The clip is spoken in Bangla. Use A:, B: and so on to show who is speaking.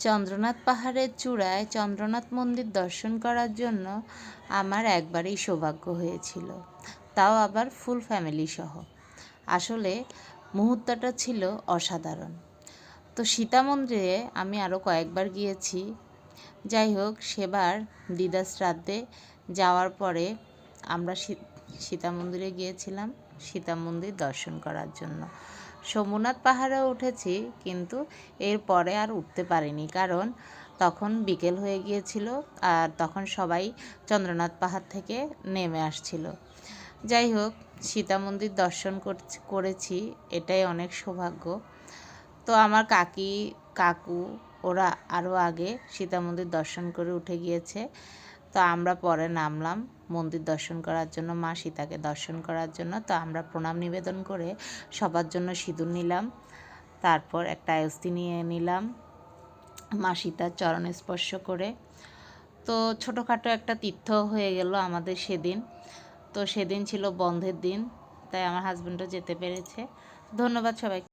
A: চন্দ্রনাথ পাহাড়ের চূড়ায় চন্দ্রনাথ মন্দির দর্শন করার জন্য আমার একবারই সৌভাগ্য হয়েছিল, তাও আবার ফুল ফ্যামিলি সহ। আসলে মুহূর্তটা ছিল অসাধারণ। তো সীতা মন্দিরে আমি আরও কয়েকবার গিয়েছি। যাই হোক, সেবার দিদার শ্রাদ্ধে যাওয়ার পরে আমরা সীতা মন্দিরে গিয়েছিলাম সীতা মন্দির দর্শন করার জন্য। সোমনাথ পাহাড়েও উঠেছি, কিন্তু এরপরে আর উঠতে পারিনি, কারণ তখন বিকেল হয়ে গিয়েছিল আর তখন সবাই চন্দ্রনাথ পাহাড় থেকে নেমে আসছিল। যাই হোক, সীতা মন্দির দর্শন করেছি, এটাই অনেক সৌভাগ্য। তো আমার কাকু ওরা আরও আগে সীতা মন্দির দর্শন করে উঠে গিয়েছে। তো আমরা পরে নামলাম মন্দির দর্শন করার জন্য, মা সীতাকে দর্শন করার জন্য। তো আমরা প্রণাম নিবেদন করে সবার জন্য সিঁদুর নিলাম, তারপর একটা আয়স্তি নিয়ে নিলাম মা সীতার চরণে স্পর্শ করে। তো ছোটোখাটো একটা তীর্থ হয়ে গেল আমাদের সেদিন। তো সেদিন ছিল বন্ধের দিন, তাই আমার হাজব্যান্ডও যেতে পেরেছে। ধন্যবাদ সবাইকে।